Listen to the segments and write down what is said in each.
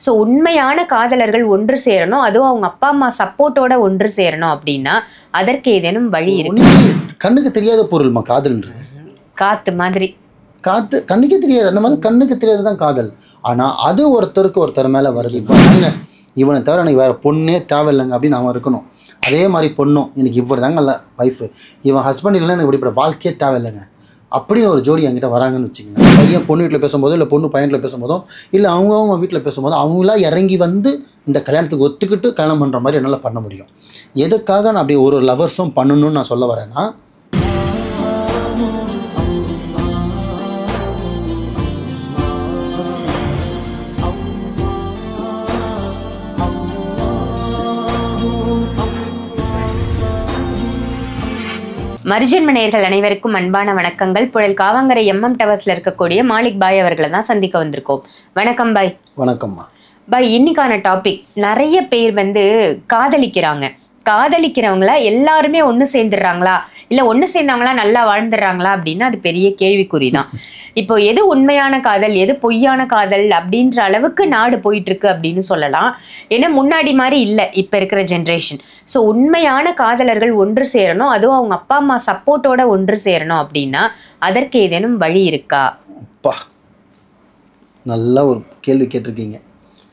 So உண்மையான காதலர்கள் ஒன்று சேரணும், அதுவும் அவங்க அப்பா அம்மா சப்போர்ட்டோட ஒன்று சேரணும் அப்படின்னா அதற்கு ஏதேனும் வழி இருக்கு? கண்ணுக்கு தெரியாத பொருள்மா காதல்ன்றது. காத்து மாதிரி. காத்து கண்ணுக்கே தெரியாது, அந்த மாதிரி கண்ணுக்கு தெரியாது தான் காதல். ஆனால் அது ஒருத்தருக்கு ஒருத்தர் மேலே வருது. இவனை தவிர எனக்கு வேறு பொண்ணே தேவையில்லைங்க அப்படின்னு அவன் இருக்கணும். அதே மாதிரி பொண்ணும் எனக்கு இவர் தாங்க இல்லை ஒய்ஃபு, இவன் ஹஸ்பண்ட் இல்லைன்னா எனக்கு இப்படிப்பட்ட வாழ்க்கையே தேவையில்லைங்க அப்படின்னு ஒரு ஜோடி என்கிட்ட வராங்கன்னு வச்சுக்கோங்க. பையன் பொண்ணு வீட்டில் பேசும்போதோ இல்லை பொண்ணு பையனில் பேசும்போதோ இல்லை அவங்க வீட்டில் பேசும்போதோ அவங்களாம் இறங்கி வந்து இந்த கல்யாணத்துக்கு ஒத்துக்கிட்டு கல்யாணம் பண்ணுற மாதிரி என்னால் பண்ண முடியும். எதுக்காக நான் அப்படி ஒரு லவர்ஸும் பண்ணணும்னு நான் சொல்ல வரேன்னா, மரிஜன்ம நேயர்கள் அனைவருக்கும் அன்பான வணக்கங்கள். புழல் காவாங்கரை எம்எம் டவர்ஸ்ல இருக்கக்கூடிய மாலிக் பாய் அவர்களை தான் சந்திக்க வந்திருக்கோம். வணக்கம் பாய். வணக்கம்மா பாய். இன்னைக்கான டாபிக், நிறைய பேர் காதலிக்கிறாங்க. காதலிக்கிறவங்கள எல்லாருமே ஒன்று சேர்ந்துடுறாங்களா, இல்லை ஒன்று சேர்ந்தவங்களா நல்லா வாழ்ந்துடுறாங்களா அப்படின்னா அது பெரிய கேள்விக்குறி தான். இப்போ எது உண்மையான காதல், எது பொய்யான காதல் அப்படின்ற அளவுக்கு நாடு போயிட்டு இருக்கு அப்படின்னு சொல்லலாம். ஏன்னா முன்னாடி மாதிரி இல்லை இப்போ இருக்கிற ஜென்ரேஷன். ஸோ உண்மையான காதலர்கள் ஒன்று சேரணும், அதுவும் அவங்க அப்பா அம்மா சப்போர்ட்டோட ஒன்று சேரணும் அப்படின்னா அதற்கு ஏதேனும் வழி இருக்கா? அப்பா, நல்லா ஒரு கேள்வி கேட்டிருக்கீங்க.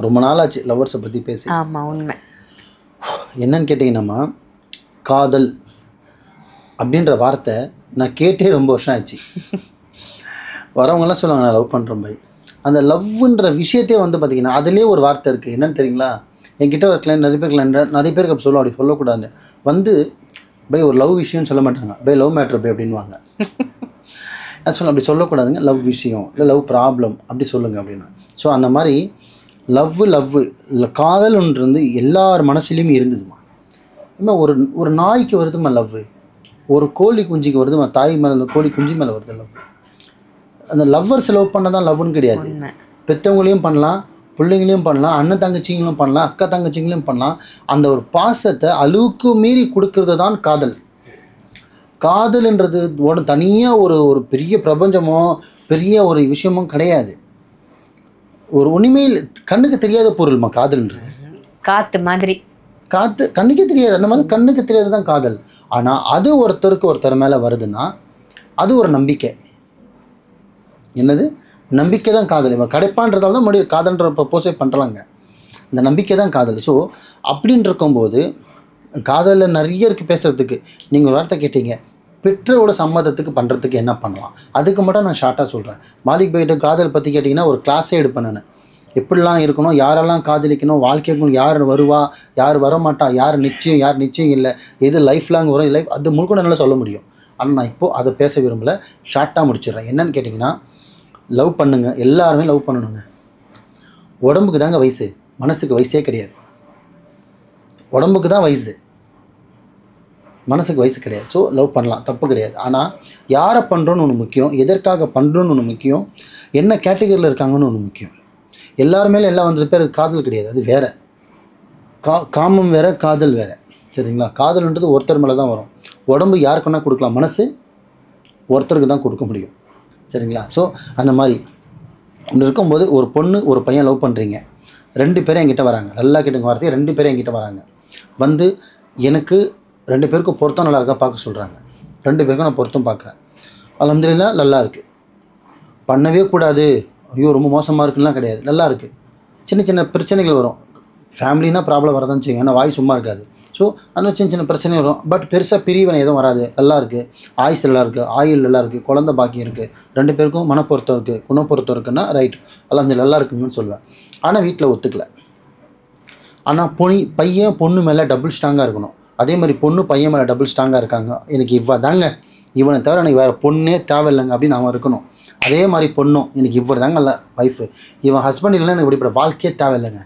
ரொம்ப நாளாச்சு லவர்ஸை பற்றி பேசி. ஆமாம், உண்மை. என்னன்னு கேட்டிங்கன்னாம்மா, காதல் அப்படின்ற வார்த்தை நான் கேட்டே ரொம்ப வருஷம் ஆச்சு. வரவங்கெல்லாம் சொல்லுவாங்க நான் லவ் பண்ணுறேன் பை. அந்த லவ்ன்ற விஷயத்தே பார்த்திங்கன்னா அதுலேயே ஒரு வார்த்தை இருக்குது. என்னென்னு தெரியுங்களா? என்கிட்ட ஒரு கிளைண்ட் நிறைய பேருக்கு அப்படி சொல்லுவோம். அப்படி சொல்லக்கூடாது. பை ஒரு லவ் விஷயம்னு சொல்ல மாட்டாங்க, பை லவ் மேட்ரு பை அப்படின்வாங்க. நான் சொல்ல அப்படி சொல்லக்கூடாதுங்க, லவ் விஷயம் இல்லை லவ் ப்ராப்ளம் அப்படி சொல்லுங்கள் அப்படின்னா. ஸோ அந்த மாதிரி லவ் இல்லை காதல்ன்றது எல்லார் மனசுலேயுமே இருந்ததுமா. இன்னும் ஒரு நாய்க்கு வருதுமா லவ், ஒரு கோழி குஞ்சுக்கு வருதுமா, தாய் மேலே அந்த கோழி குஞ்சு மேலே வருது லவ். அந்த லவ்வர்ஸ் லவ் பண்ண தான் லவ்னு கிடையாது. பெற்றவங்களையும் பண்ணலாம், பிள்ளைங்களையும் பண்ணலாம், அண்ணன் தங்கச்சிங்களும் பண்ணலாம், அக்கா தங்கச்சிங்களையும் பண்ணலாம். அந்த ஒரு பாசத்தை அளவுக்கு மீறி கொடுக்கறது தான் காதல். காதல்ன்றது தனியாக ஒரு பெரிய பிரபஞ்சமோ பெரிய ஒரு விஷயமோ கிடையாது. ஒரு உண்மையில் கண்ணுக்கு தெரியாத பொருள்மா காதல்ன்றது. காத்து மாதிரி. காத்து கண்ணுக்கே தெரியாது, அந்த மாதிரி கண்ணுக்கு தெரியாது தான் காதல். ஆனால் அது ஒருத்தருக்கு ஒருத்தர் மேலே வருதுன்னா அது ஒரு நம்பிக்கை. என்னது? நம்பிக்கை தான் காதல். இவன் கிடைப்பான்றதால தான் மறுபடியும் காதல்ன்ற ப்ரப்போஸே பண்ணுறாங்க. இந்த நம்பிக்கை தான் காதல். ஸோ அப்படின்னு இருக்கும்போது காதலில் நிறைய இருக்குது பேசுகிறதுக்கு. நீங்கள் ஒரு வார்த்தை கேட்டீங்க, பெற்றோரோட சம்மதத்துக்கு பண்ணுறதுக்கு என்ன பண்ணலாம், அதுக்கு மட்டும் நான் ஷார்ட்டாக சொல்கிறேன். மாலிக் பைட்ட காதல் பற்றி கேட்டிங்கன்னா ஒரு கிளாஸே எடுப்பேன் நான். எப்படிலாம் இருக்கணும், யாரெல்லாம் காதலிக்கணும், வாழ்க்கைக்கு யார் வருவா, யார் வரமாட்டா, யார் நிச்சயம் இல்லை, எது லைஃப் லாங் வரும், லைஃப் அது முழுக்க நல்லா சொல்ல முடியும். ஆனால் நான் இப்போது அதை பேச விரும்பலை, ஷார்ட்டாக முடிச்சிடுறேன். என்னென்னு கேட்டிங்கன்னா, லவ் பண்ணுங்க, எல்லாருமே லவ் பண்ணணுங்க. உடம்புக்கு தாங்க வயசு, மனசுக்கு வயசே கிடையாது. உடம்புக்கு தான் வயசு, மனசுக்கு வயசு கிடையாது. ஸோ லவ் பண்ணலாம், தப்பு கிடையாது. ஆனால் யாரை பண்ணுறோன்னு ஒன்று முக்கியம், எதற்காக பண்ணுறோன்னு ஒன்று முக்கியம், என்ன கேட்டகரியில் இருக்காங்கன்னு ஒன்று முக்கியம். எல்லாருமே எல்லாம் 100 பேர் காதல் கிடையாது, அது வேறு. காமம் வேறு, காதல் வேறு. சரிங்களா? காதல்ன்றது ஒருத்தர் மேலே தான் வரும். உடம்பு யாருக்குன்னா கொடுக்கலாம், மனசு ஒருத்தருக்கு தான் கொடுக்க முடியும். சரிங்களா? ஸோ அந்த மாதிரி ஒன்று இருக்கும்போது ஒரு பொண்ணு ஒரு பையன் லவ் பண்ணுறீங்க, 2 பேரும் என்கிட்ட வராங்க. நல்லா கேட்டுங்க வார்த்தையை, 2 பேரும் என்கிட்ட வராங்க. எனக்கு 2 பேருக்கும் பொருத்தம் நல்லா இருக்கா பார்க்க சொல்கிறாங்க. 2 பேருக்கும் நான் பொருத்தம் பார்க்குறேன். அல்ஹம்துலில்லாஹ் நல்லா இருக்குது. பண்ணவே கூடாது, ஐயோ ரொம்ப மோசமாக இருக்குன்னா கிடையாது, நல்லா இருக்குது. சின்ன பிரச்சனைகள் வரும், ஃபேமிலினா ப்ராப்ளம் வரதான் செய்யும், ஏன்னா வாய் சும்மா இருக்காது. ஸோ அந்த சின்ன பிரச்சனை வரும். பட் பெருசாக பிரிவினை எதுவும் வராது, நல்லா இருக்குது. ஆயுஸ் நல்லா இருக்குது, ஆயுள் நல்லா இருக்குது, குழந்தை பாக்கியம் இருக்குது. 2 பேருக்கும் மனப்பொருத்தம் இருக்குது, குணப்பொருத்தம் இருக்குன்னா ரைட், அல்ஹம்துலில்லாஹ் நல்லா இருக்குங்கன்னு சொல்லுவேன். ஆனால் வீட்டில் ஒத்துக்கலை. ஆனால் பையன் பொண்ணு மேலே டபுள் ஸ்ட்ராங்காக இருக்கணும். அதே மாதிரி பொண்ணு பையன் மேலே டபுள் ஸ்ட்ராங்காக இருக்காங்க. எனக்கு இவனை தவிர எனக்கு வேறு பொண்ணே தேவையில்லைங்க அப்படின்னு அவன் இருக்கணும். அதே மாதிரி பொண்ணும் எனக்கு இவர் தாங்க இல்லை ஒய்ஃபு, இவன் ஹஸ்பண்ட் இல்லைன்னா எனக்கு இப்படிப்பட்ட வாழ்க்கையே தேவையில்லைங்க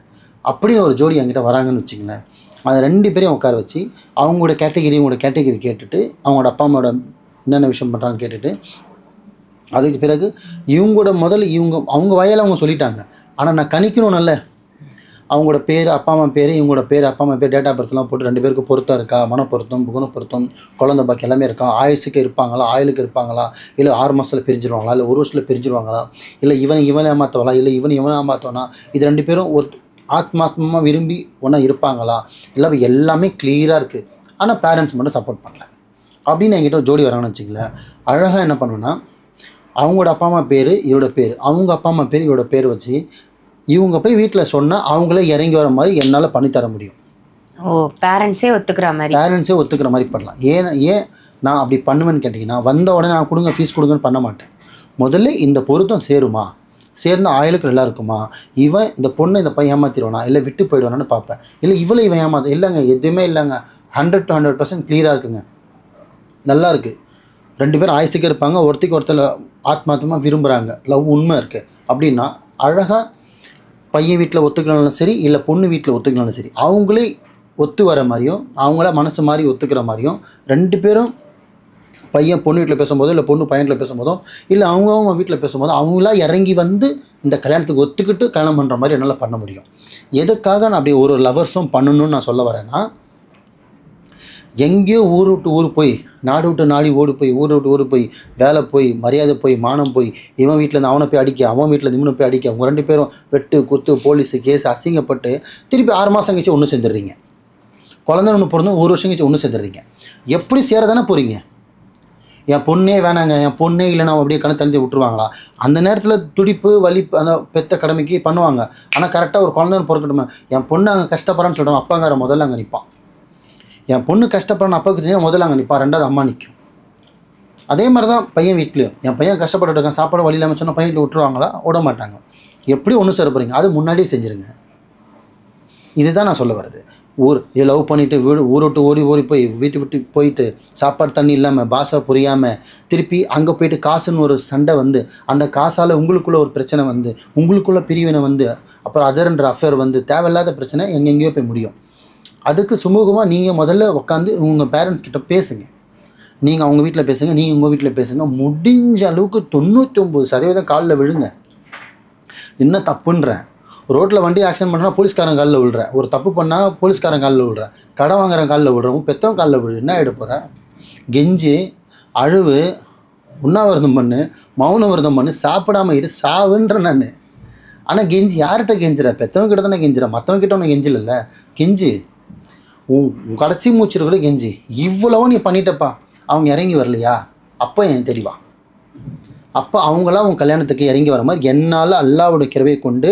அப்படின்னு ஒரு ஜோடி என்கிட்ட வராங்கன்னு வச்சுங்களேன். அதை 2 பேரையும் உட்கார வச்சு அவங்களோட கேட்டகிரி கேட்டுட்டு, அவங்களோட அப்பா அம்மாவோட என்னென்ன விஷயம் பண்ணுறாங்கன்னு கேட்டுட்டு, அதுக்கு பிறகு முதல்ல அவங்க வயலை அவங்க சொல்லிட்டாங்க. ஆனால் நான் கணிக்கணும்ல, அவங்களோட பேர், அப்பா அம்மா பேர், இவங்களோட பேர், அப்பா அம்மா பேர், டேட் ஆஃப் பர்த்லாம் போட்டு 2 பேருக்கு பொருத்தம் இருக்கா, மனப்பொருத்தம், குணப்பொருத்தம், குழந்தை பாக்கி எல்லாமே இருக்கா, ஆயுளுக்கு இருப்பாங்களா, இல்லை 6 மாதத்தில் பிரிஞ்சிருவாங்களா, இல்லை 1 வருஷத்தில் பிரிஞ்சிருவாங்களா, இல்லை இவனை ஏமாற்றவளா, இல்லை இவனை ஏமாற்றவனா, இது 2 பேரும் ஆத்மாத்மமாக விரும்பி ஒன்றா இருப்பாங்களா, இல்லை எல்லாமே கிளியராக இருக்குது, ஆனால் பேரண்ட்ஸ் மட்டும் சப்போர்ட் பண்ணல அப்படின்னு என்கிட்ட ஒரு ஜோடி வராங்கன்னு வச்சுக்கல, அழகாக என்ன பண்ணுவேன்னா, அவங்களோட அப்பா அம்மா பேர் இவரோட பேர், அவங்க அப்பா அம்மா பேர் இவரோட பேர் வச்சு இவங்க போய் வீட்டில் சொன்னால் அவங்களே இறங்கி வர மாதிரி என்னால் பண்ணித்தர முடியும். பேரண்ட்ஸே ஒத்துக்கிற மாதிரி பண்ணலாம். ஏன் நான் அப்படி பண்ணுவேன்னு கேட்டிங்கன்னா, வந்த உடனே நான் கொடுங்க ஃபீஸ் கொடுங்கன்னு பண்ண மாட்டேன். முதல்ல இந்த பொருத்தம் சேருமா, சேர்ந்த ஆயுளுக்கு நல்லா இருக்குமா, இவன் இந்த பொண்ணு இந்த பையன் ஏமாத்திடுவானா இல்லை விட்டு போயிடுவானான்னு பார்ப்பேன். இல்லை இவளை இவன் ஏமாத்த இல்லைங்க, எதுவுமே இல்லைங்க, 100 to 100% கிளியராக இருக்குங்க, நல்லா இருக்குது. 2 பேரும் ஆயுசுக்கு இருப்பாங்க, ஒருத்தருக்கு ஒருத்தர் ஆத்மாத்மா விரும்புகிறாங்க, லவ் உண்மை இருக்குது அப்படின்னா அழகாக பையன் வீட்டில் ஒத்துக்கினாலும் சரி இல்லை பொண்ணு வீட்டில் ஒத்துக்கினாலும் சரி அவங்களே ஒத்து வர மாதிரியும் அவங்கள மனசு மாதிரி ஒத்துக்கிற மாதிரியும் 2 பேரும் பையன் பொண்ணு வீட்டில் பேசும்போதோ இல்லை பொண்ணு பையன் வீட்டில் பேசும்போதோ இல்லை அவங்க வீட்டில் பேசும்போதோ அவங்களா இறங்கி வந்து இந்த கல்யாணத்துக்கு ஒத்துக்கிட்டு கல்யாணம் பண்ணுற மாதிரி என்னால் பண்ண முடியும். எதுக்காக நான் அப்படி ஒரு லவர்ஸும் பண்ணணும்னு நான் சொல்ல வரேன்னா, எங்கேயோ ஊர் விட்டு ஊர் போய் நாடு விட்டு நாடி ஓடி போய் ஊர் விட்டு ஊர் போய் வேலை போய் மரியாதை போய் மானம் போய் இவன் வீட்டிலேருந்து அவனை போய் அடிக்க அவன் வீட்டிலேருந்து இவனை போய் அடிக்க அவங்க 2 பேரும் வெட்டு குத்து போலீஸு கேஸ் அசிங்கப்பட்டு திருப்பி 6 மாதம் கழிச்சு ஒன்று சேர்ந்துடுறீங்க. குழந்தை ஒன்று பிறந்து 1 வருஷம் கழிச்சு ஒன்று சேர்ந்துடுறீங்க. எப்படி சேரதானே போகிறீங்க? என் பொண்ணே வேணாங்க, என் பொண்ணே இல்லைன்னா அப்படியே கணக்கு தள்ளி விட்டுருவாங்களா? அந்த நேரத்தில் துடிப்பு வலி அந்த பெத்த கடமைக்கு பண்ணுவாங்க. ஆனால் கரெக்டாக ஒரு குழந்தைன்னு பிறக்கட்டுமே, என் பொண்ணு அங்கே கஷ்டப்படுறான்னு சொல்லிட்டோம், அப்பாங்கிற முதல்ல அங்கே நிற்பான். என் பொண்ணு கஷ்டப்படுறான்னு அப்பாவுக்கு தெரிஞ்சால் முதல்ல அங்கே நிற்பான், 2வது அம்மா நிற்கும். அதே மாதிரி தான் பையன் வீட்லையும், என் பையன் கஷ்டப்பட்டு இருக்கான் சாப்பாடு வழி இல்லாமல் சொன்னால் பையன் வீட்டில் விட்டுருவாங்களா? விட மாட்டாங்க. எப்படி ஒன்று சேர போகிறீங்க அது முன்னாடியே செஞ்சுருங்க. இதுதான் நான் சொல்ல வர்றது. லவ் பண்ணிவிட்டு ஊரை விட்டு ஓடி போய் வீட்டு விட்டு போயிட்டு சாப்பாடு தண்ணி இல்லாமல் பாஷை புரியாமல் திருப்பி அங்கே போயிட்டு காசுன்னு ஒரு சண்டை வந்து அந்த காசால் உங்களுக்குள்ளே ஒரு பிரச்சனை வந்து உங்களுக்குள்ளே பிரிவினை வந்து அப்புறம் அதர்ன்ற அஃபேர் வந்து தேவையில்லாத பிரச்சனை எங்கெங்கேயோ போய் முடியும். அதுக்கு சுமூகமாக நீங்கள் முதல்ல உட்காந்து உங்கள் பேரண்ட்ஸ் கிட்ட பேசுங்க. நீங்கள் அவங்க வீட்டில் பேசுங்க, நீங்கள் உங்கள் வீட்டில் பேசுங்க. முடிஞ்ச அளவுக்கு 99% காலில் விழுங்க. என்ன தப்புன்றேன், ரோட்டில் வண்டி ஆக்சிடென்ட் பண்ணால் போலீஸ்காரன் காலில் விழுறேன், ஒரு தப்பு பண்ணால் போலீஸ்காரன் காலில் விழுறேன், கடை வாங்குறேன் காலில் விழுறேன், பெற்றவன் காலில் விழு, என்ன ஆகிட போகிறேன்? கெஞ்சி அழுவு, உண்ணாவிரதம் பண்ணு, மௌன விரதம் பண்ணு, சாப்பிடாமல் இரு, சாவுன்ற நான். ஆனால் கெஞ்சி யார்கிட்ட கெஞ்சுற? பெற்றவங்க கிட்ட தானே கெஞ்சுற, மற்றவங்க கிட்ட ஒன்று கெஞ்சில்ல. கெஞ்சி உன் கடைசி மூச்சிருக்கல கெஞ்சி. இவ்வளவோ நீ பண்ணிட்டப்பா, அவங்க இறங்கி வரலையா? அப்போ எனக்கு தெரியவா, அப்போ அவங்களாம் அவங்க கல்யாணத்துக்கு இறங்கி வர மாதிரி என்னால் அல்லாவோட கிருபையை கொண்டு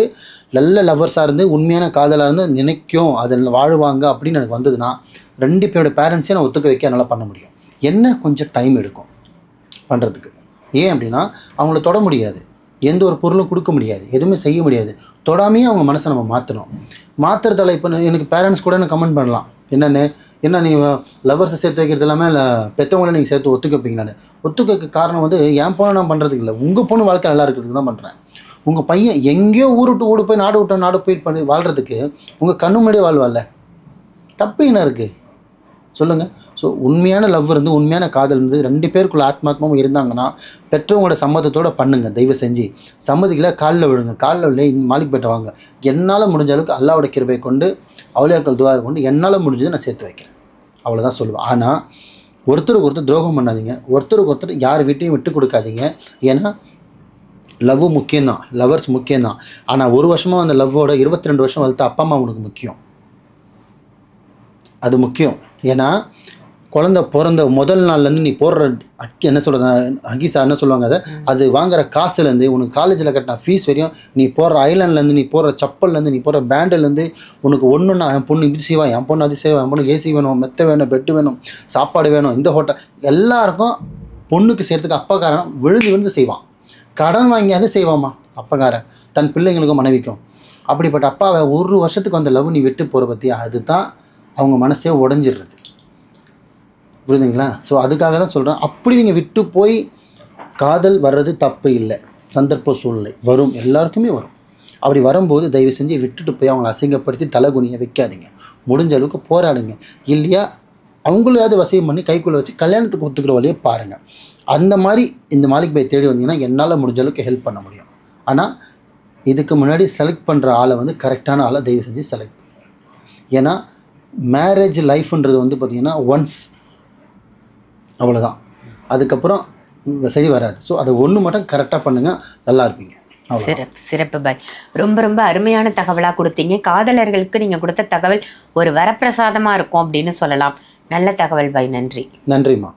நல்ல லவ்வர்ஸாக இருந்து உண்மையான காதலாக இருந்து நினைக்கும் அதில் வாழ்வாங்க அப்படின்னு எனக்கு வந்ததுன்னா 2 பேரோட பேரண்ட்ஸையும் நான் ஒத்துக்க வைக்க என்னால் பண்ண முடியும். என்ன கொஞ்சம் டைம் எடுக்கும் பண்ணுறதுக்கு. ஏன் அப்படின்னா அவங்கள தொட முடியாது, எந்த ஒரு பொருளும் கொடுக்க முடியாது, எதுவுமே செய்ய முடியாது. தொடாமையே அவங்க மனசை நம்ம மாற்றணும். மாற்றுறதால இப்போ எனக்கு பேரண்ட்ஸ் கூட எனக்கு கமெண்ட் பண்ணலாம், என்ன நீ லவர்ஸை சேர்த்து வைக்கிறது இல்லாமல் இல்லை பெற்றவங்கள நீங்கள் சேர்த்து ஒத்துக்கப்பீங்க. நான் ஒத்துக்க காரணம் வந்து என் பொண்ணு நான் பண்ணுறதுக்கு இல்லை, உங்கள் பொண்ணு வாழ்க்கை நல்லா இருக்கிறதுக்கு தான் பண்ணுறேன். உங்கள் பையன் எங்கேயோ ஊர் விட்டு ஓடு போய் நாடு விட்டு நாடு போய் பண்ணி வாழ்கிறதுக்கு உங்கள் கண்ணு முன்னாடியே வாழ்வாள்ல, தப்பு என்ன இருக்குது சொல்லுங்கள்? ஸோ உண்மையான லவ் இருந்து உண்மையான காதல் இருந்து 2 பேருக்குள்ள ஆத்மாத்மாவும் இருந்தாங்கன்னா பெற்றவங்களோட சம்மதத்தோடு பண்ணுங்கள். தயவு செஞ்சு சம்மதிக்கல காலில் விழுங்க, காலில் விழு, மாலிக்பேட்டை வாங்க. என்னால் முடிஞ்ச அளவுக்கு அல்லாவோட கிருபையை கொண்டு அவளியாக்கள் துவாவை கொண்டு என்னால் முடிஞ்சதை நான் சேர்த்து வைக்கிறேன், அவ்வளோதான் சொல்லுவேன். ஆனால் ஒருத்தருக்கு ஒருத்தர் துரோகம் பண்ணாதீங்க, ஒருத்தருக்கு ஒருத்தர் யார் வீட்டையும் விட்டு கொடுக்காதீங்க. ஏன்னா லவ் முக்கியம்தான், லவர்ஸ் முக்கியம்தான். ஆனால் 1 வருஷமாக அந்த லவ்வோட 22 வருஷம் வளர்த்த அப்பா அம்மா உனக்கு முக்கியம், அது முக்கியம். ஏன்னா குழந்தை பிறந்த முதல் நாள்லேருந்து நீ போடுற என்ன சொல்கிறது ஹகீஸா என்ன சொல்லுவாங்க அது வாங்குகிற காசுலேருந்து உனக்கு காலேஜில் கட்டின ஃபீஸ் வரையும், நீ போடுற ஐலாண்ட்லேருந்து, நீ போடுற செப்பல்லேருந்து, நீ போடுற பேண்டிலேருந்து உனக்கு ஒன்றுன்னா என் பொண்ணு இப்படி செய்வான், என் பொண்ணு அது செய்வான், என் பொண்ணு ஏசி வேணும், மெத்தை வேணும், பெட்டு வேணும், சாப்பாடு வேணும், இந்த ஹோட்டல் எல்லாருக்கும் பொண்ணுக்கு செய்கிறதுக்கு அப்பாக்காரன் விழுந்து செய்வான். கடன் வாங்கியாவது செய்வாமா அப்பக்காரன் தன் பிள்ளைங்களுக்கும் மனைவிக்கும். அப்படிப்பட்ட அப்பாவை 1 வருஷத்துக்கு வந்த லவ் நீ விட்டு போகிற பற்றி அதுதான் அவங்க மனசே உடஞ்சிடுறது, புரியுதுங்களா? ஸோ அதுக்காக தான் சொல்கிறேன், அப்படி நீங்கள் விட்டு போய் காதல் வர்றது தப்பு இல்லை, சந்தர்ப்ப சூழ்நிலை வரும், எல்லாருக்குமே வரும். அப்படி வரும்போது தயவு செஞ்சு விட்டுட்டு போய் அவங்கள அசிங்கப்படுத்தி தலைகுனியை வைக்காதீங்க, முடிஞ்ச அளவுக்கு போராடுங்க. இல்லையா அவங்களையாவது வசியம் பண்ணி கைக்குள்ளே வச்சு கல்யாணத்துக்கு ஒத்துக்கிற வழியை பாருங்கள். அந்த மாதிரி இந்த மாலிக் பாய் தேடி வந்தீங்கன்னா என்னால் முடிஞ்ச அளவுக்கு ஹெல்ப் பண்ண முடியும். ஆனால் இதுக்கு முன்னாடி செலக்ட் பண்ணுற ஆளை வந்து கரெக்டான ஆளை தயவு செஞ்சு செலக்ட் பண்ணுங்க. ஏன்னா மேரேஜ் லைஃப்ன்றது வந்து பார்த்திங்கன்னா ஒன்ஸ், அவ்வளோதான், அதுக்கப்புறம் சரி வராது. ஸோ அதை ஒன்று மட்டும் கரெக்டாக பண்ணுங்கள், நல்லா இருப்பீங்க. சிறப்பு சிறப்பு பாய். ரொம்ப ரொம்ப அருமையான தகவலா கொடுத்தீங்க. காதலர்களுக்கு நீங்க கொடுத்த தகவல் ஒரு வரப்பிரசாதமா இருக்கும் அப்படின்னு சொல்லலாம். நல்ல தகவல் பாய். நன்றி. நன்றிம்மா.